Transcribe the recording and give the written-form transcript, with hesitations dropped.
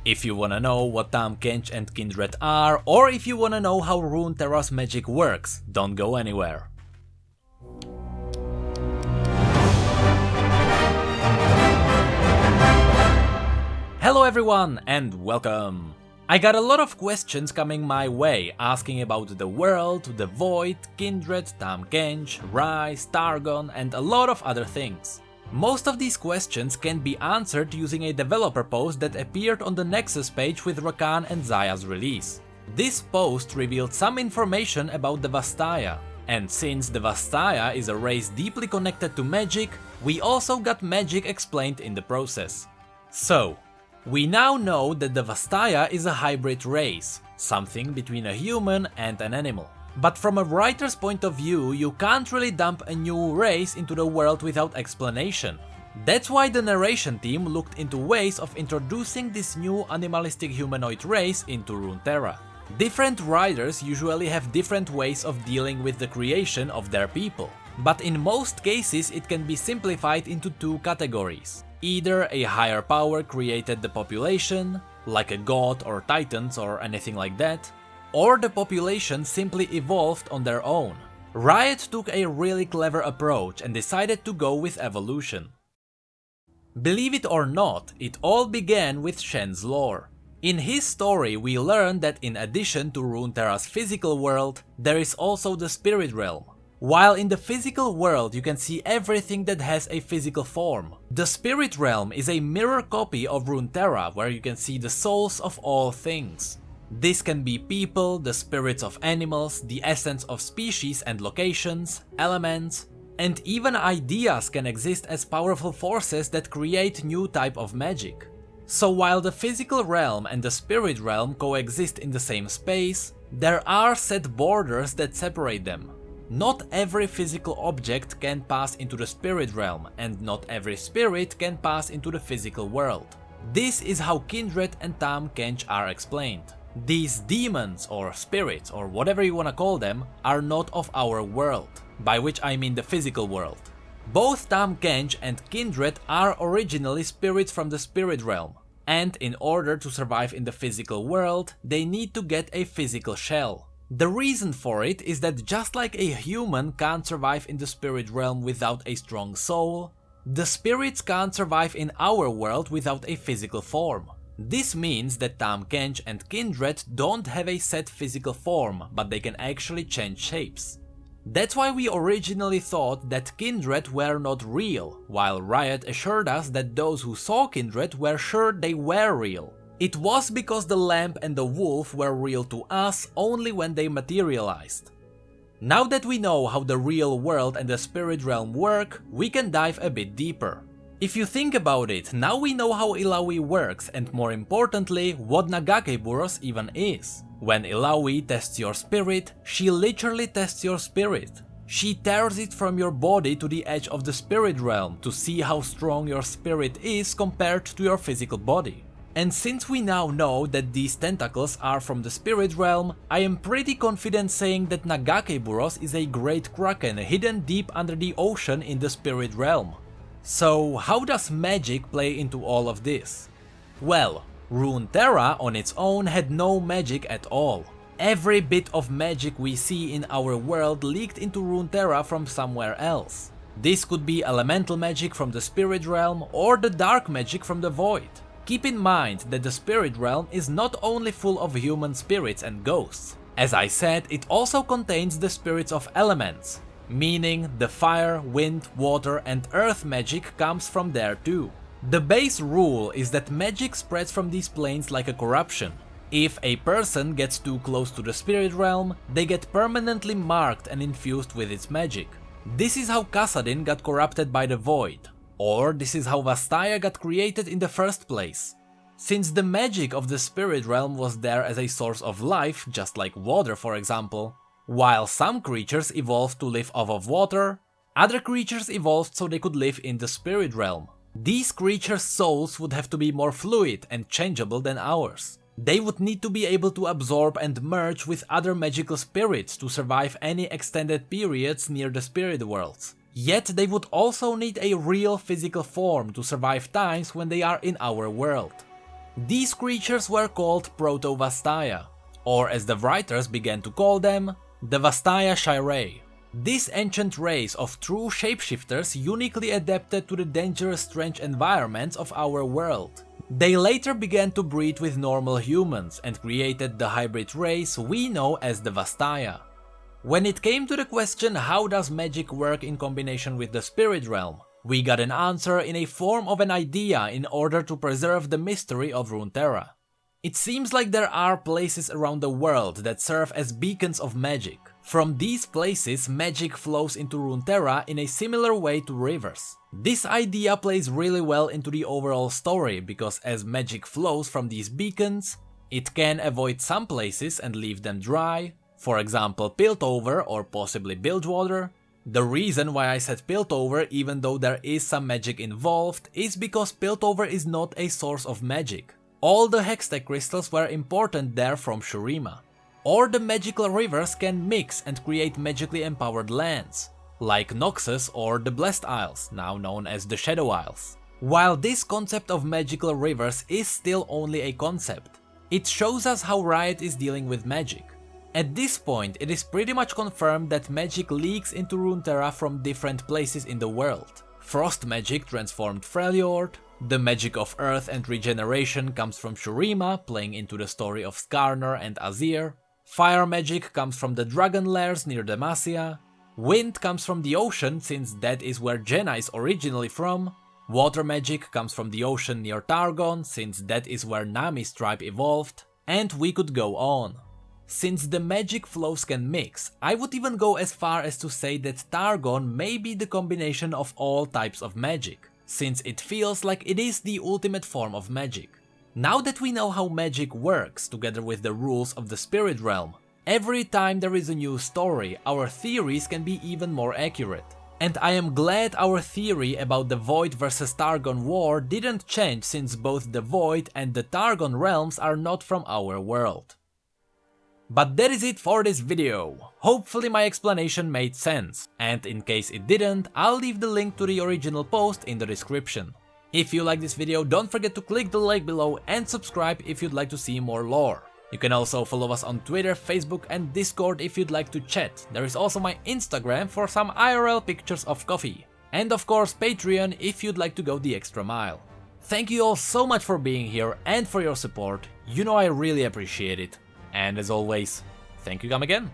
If you wanna know what Tahm Kench and Kindred are, or if you wanna know how Runeterra's magic works, don't go anywhere. Hello everyone and welcome! I got a lot of questions coming my way asking about the world, the void, Kindred, Tahm Kench, Rise, Targon and a lot of other things. Most of these questions can be answered using a developer post that appeared on the Nexus page with Rakan and Xayah's release. This post revealed some information about the Vastaya, and since the Vastaya is a race deeply connected to magic, we also got magic explained in the process. So, we now know that the Vastaya is a hybrid race, something between a human and an animal. But from a writer's point of view, you can't really dump a new race into the world without explanation. That's why the narration team looked into ways of introducing this new animalistic humanoid race into Runeterra. Different writers usually have different ways of dealing with the creation of their people, but in most cases it can be simplified into two categories. Either a higher power created the population, like a god or titans or anything like that, or the population simply evolved on their own. Riot took a really clever approach and decided to go with evolution. Believe it or not, it all began with Shen's lore. In his story we learn that in addition to Runeterra's physical world, there is also the spirit realm. While in the physical world you can see everything that has a physical form, the spirit realm is a mirror copy of Runeterra where you can see the souls of all things. This can be people, the spirits of animals, the essence of species and locations, elements, and even ideas can exist as powerful forces that create new type of magic. So while the physical realm and the spirit realm coexist in the same space, there are set borders that separate them. Not every physical object can pass into the spirit realm, and not every spirit can pass into the physical world. This is how Kindred and Tahm Kench are explained. These demons or spirits or whatever you wanna call them are not of our world, by which I mean the physical world. Both Tahm Kench and Kindred are originally spirits from the spirit realm, and in order to survive in the physical world, they need to get a physical shell. The reason for it is that just like a human can't survive in the spirit realm without a strong soul, the spirits can't survive in our world without a physical form. This means that Tahm Kench and Kindred don't have a set physical form, but they can actually change shapes. That's why we originally thought that Kindred were not real, while Riot assured us that those who saw Kindred were sure they were real. It was because the lamp and the wolf were real to us only when they materialized. Now that we know how the real world and the spirit realm work, we can dive a bit deeper. If you think about it, now we know how Illaoi works and more importantly, what Nagakeburos even is. When Illaoi tests your spirit, she literally tests your spirit. She tears it from your body to the edge of the spirit realm to see how strong your spirit is compared to your physical body. And since we now know that these tentacles are from the spirit realm, I am pretty confident saying that Nagakeburos is a great kraken hidden deep under the ocean in the spirit realm. So how does magic play into all of this? Well, Runeterra on its own had no magic at all. Every bit of magic we see in our world leaked into Runeterra from somewhere else. This could be elemental magic from the spirit realm or the dark magic from the void. Keep in mind that the spirit realm is not only full of human spirits and ghosts. As I said, it also contains the spirits of elements. Meaning the fire, wind, water and earth magic comes from there too. The base rule is that magic spreads from these planes like a corruption. If a person gets too close to the spirit realm, they get permanently marked and infused with its magic. This is how Kassadin got corrupted by the void. Or this is how Vastaya got created in the first place. Since the magic of the spirit realm was there as a source of life, just like water for example, while some creatures evolved to live off of water, other creatures evolved so they could live in the spirit realm. These creatures' souls would have to be more fluid and changeable than ours. They would need to be able to absorb and merge with other magical spirits to survive any extended periods near the spirit worlds. Yet they would also need a real physical form to survive times when they are in our world. These creatures were called Proto-Vastaya, or as the writers began to call them, the Vastaya Shirei. This ancient race of true shapeshifters uniquely adapted to the dangerous strange environments of our world. They later began to breed with normal humans and created the hybrid race we know as the Vastaya. When it came to the question how does magic work in combination with the spirit realm, we got an answer in a form of an idea in order to preserve the mystery of Runeterra. It seems like there are places around the world that serve as beacons of magic. From these places, magic flows into Runeterra in a similar way to rivers. This idea plays really well into the overall story because as magic flows from these beacons, it can avoid some places and leave them dry, for example Piltover or possibly Bilgewater. The reason why I said Piltover, even though there is some magic involved, is because Piltover is not a source of magic. All the Hextech crystals were important there from Shurima. Or the magical rivers can mix and create magically empowered lands, like Noxus or the Blessed Isles, now known as the Shadow Isles. While this concept of magical rivers is still only a concept, it shows us how Riot is dealing with magic. At this point, it is pretty much confirmed that magic leaks into Runeterra from different places in the world. Frost magic transformed Freljord, the magic of earth and regeneration comes from Shurima, playing into the story of Skarner and Azir. Fire magic comes from the dragon lairs near Demacia. Wind comes from the ocean, since that is where Jaina is originally from. Water magic comes from the ocean near Targon, since that is where Nami's tribe evolved. And we could go on. Since the magic flows can mix, I would even go as far as to say that Targon may be the combination of all types of magic, since it feels like it is the ultimate form of magic. Now that we know how magic works together with the rules of the spirit realm, every time there is a new story, our theories can be even more accurate. And I am glad our theory about the Void vs Targon war didn't change, since both the Void and the Targon realms are not from our world. But that is it for this video. Hopefully my explanation made sense, and in case it didn't, I'll leave the link to the original post in the description. If you like this video, don't forget to click the like below and subscribe if you'd like to see more lore. You can also follow us on Twitter, Facebook and Discord if you'd like to chat. There is also my Instagram for some IRL pictures of coffee. And of course Patreon if you'd like to go the extra mile. Thank you all so much for being here and for your support, you know I really appreciate it. And as always, thank you come again.